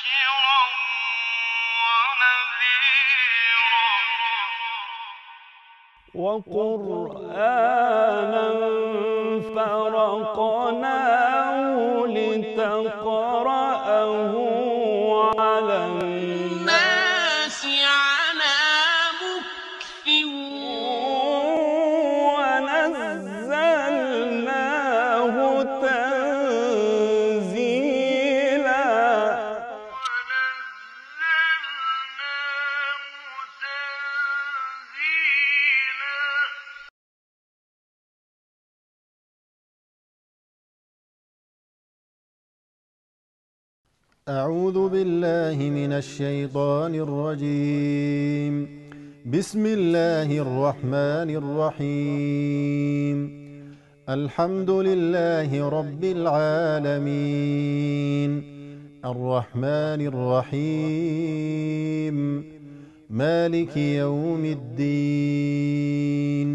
مبشرا ونذيرا وقرآنا فرقناه لتقرأه على الناس على مكث ونزلناه تنزيلا أعوذ بالله من الشيطان الرجيم. بسم الله الرحمن الرحيم. الحمد لله رب العالمين، الرحمن الرحيم، مالك يوم الدين.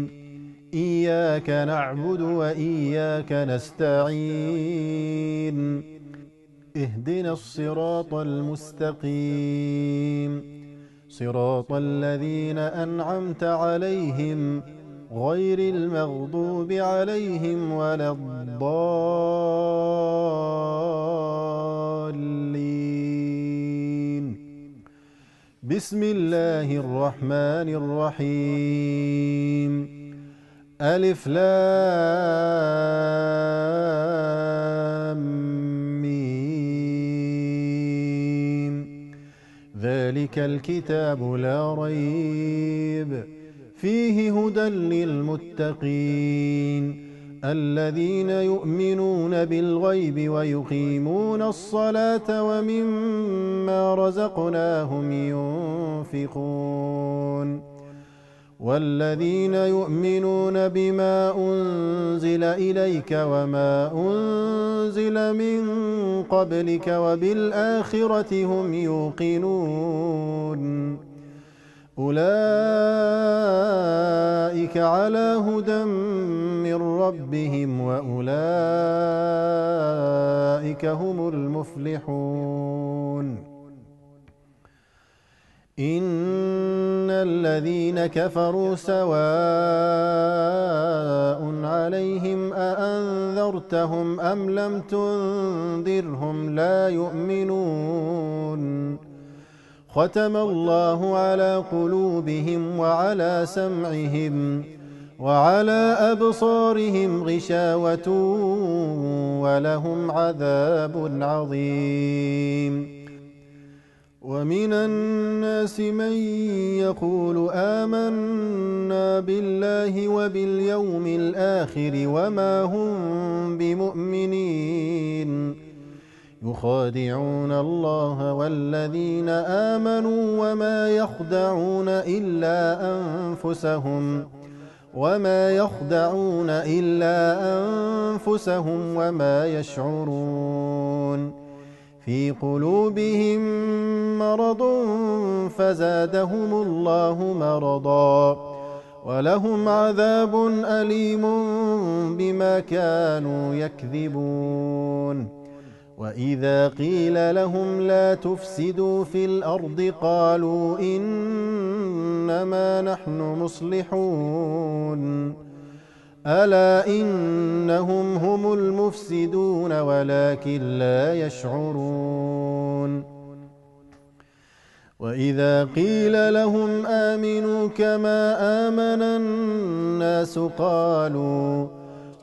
إياك نعبد وإياك نستعين. اهدنا الصراط المستقيم، صراط الذين أنعمت عليهم غير المغضوب عليهم ولا الضالين. بسم الله الرحمن الرحيم. ألف لام ميم. ذلك الكتاب لا ريب فيه هدى للمتقين الذين يؤمنون بالغيب ويقيمون الصلاة ومما رزقناهم ينفقون والذين يؤمنون بما أنزل إليك وما أنزل من قبلك وبالآخرة هم يوقنون أولئك على هدى من ربهم وأولئك هم المفلحون. إن الذين كفروا سواء عليهم أأنذرتهم أم لم تنذرهم لا يؤمنون. ختم الله على قلوبهم وعلى سمعهم وعلى أبصارهم غشاوة ولهم عذاب عظيم. ومن الناس من يقول آمنا بالله وباليوم الآخر وما هم بمؤمنين يخادعون الله والذين آمنوا وما يخدعون إلا أنفسهم وما يشعرون. في قلوبهم مرض فزادهم الله مرضا ولهم عذاب أليم بما كانوا يكذبون. وإذا قيل لهم لا تفسدوا في الأرض قالوا إنما نحن مصلحون. ألا إنهم هم المفسدون ولكن لا يشعرون. وإذا قيل لهم آمنوا كما آمن الناس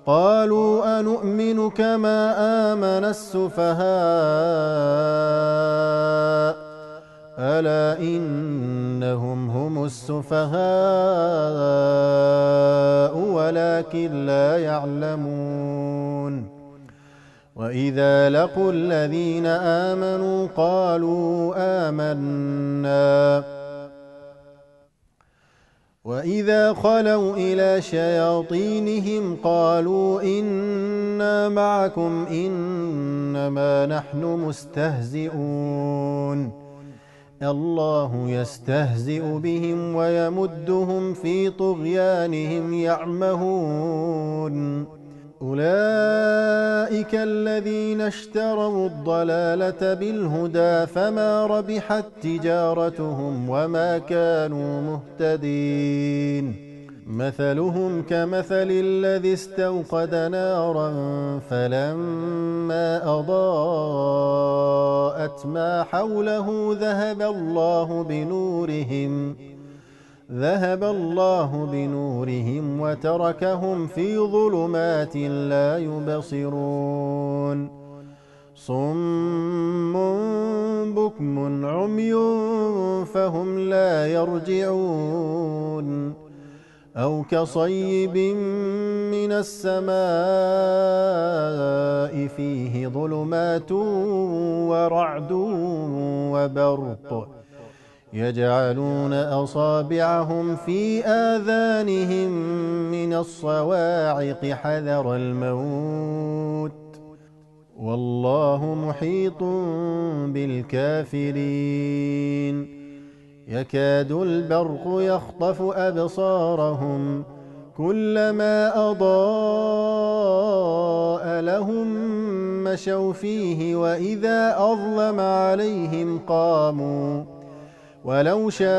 قالوا أنؤمن كما آمن السفهاء ألا إنهم هم السفهاء ولكن لا يعلمون. وإذا لقوا الذين آمنوا قالوا آمنا وإذا خلوا إلى شياطينهم قالوا إنا معكم إنما نحن مستهزئون. الله يستهزئ بهم ويمدهم في طغيانهم يعمهون. أولئك الذين اشتروا الضلالة بالهدى فما ربحت تجارتهم وما كانوا مهتدين مثلهم كمثل الذي استوقد نارا فلما أضاءت ما حوله ذهب الله بنورهم وتركهم في ظلمات لا يبصرون صم بكم عمي فهم لا يرجعون أو كصيب من السماء فيه ظلمات ورعد وبرق يجعلون أصابعهم في آذانهم من الصواعق حذر الموت والله محيط بالكافرين يكاد البرق يخطف أبصارهم كلما أضاء لهم مشوا فيه وإذا أظلم عليهم قاموا ولو شاء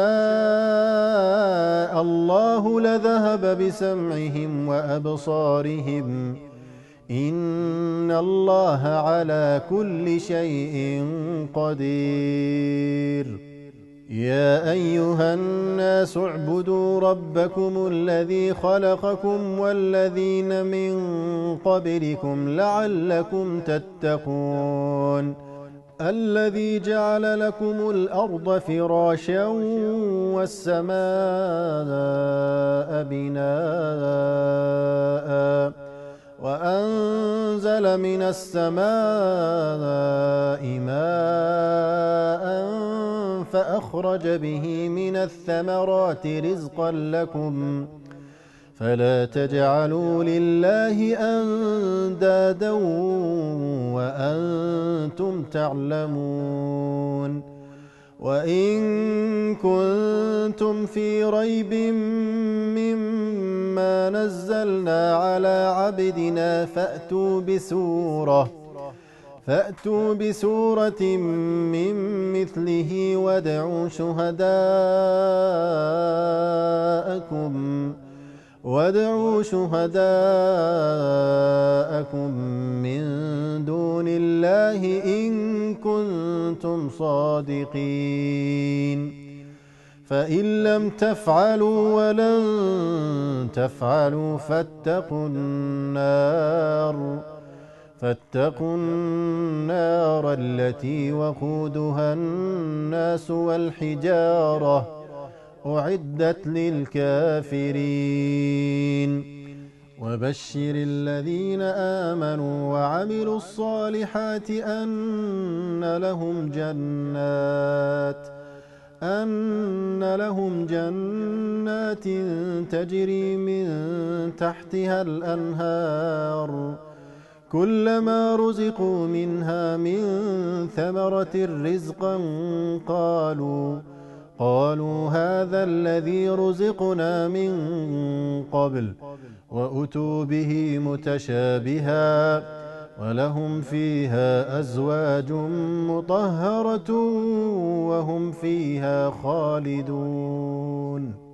الله لذهب بسمعهم وأبصارهم إن الله على كل شيء قدير يا أيها الناس اعبدوا ربكم الذي خلقكم والذين من قبلكم لعلكم تتقون الذي جعل لكم الأرض فراشا والسماء بناء وأنزل من السماء ماء فأخرج به من الثمرات رزقا لكم فلا تجعلوا لله أندادا وأنتم تعلمون وإن كنتم في ريب مما نزلنا على عبدنا فأتوا بسورة من مثله وادعوا شهداءكم من دون الله إن كنتم صادقين فإن لم تفعلوا ولن تفعلوا فاتقوا النار التي وقودها الناس والحجارة أعدت للكافرين وبشر الذين آمنوا وعملوا الصالحات أن لهم جنات تجري من تحتها الأنهار كلما رزقوا منها من ثمرة رزقا قالوا هذا الذي رزقنا من قبل وأتوا به متشابها ولهم فيها أزواج مطهرة وهم فيها خالدون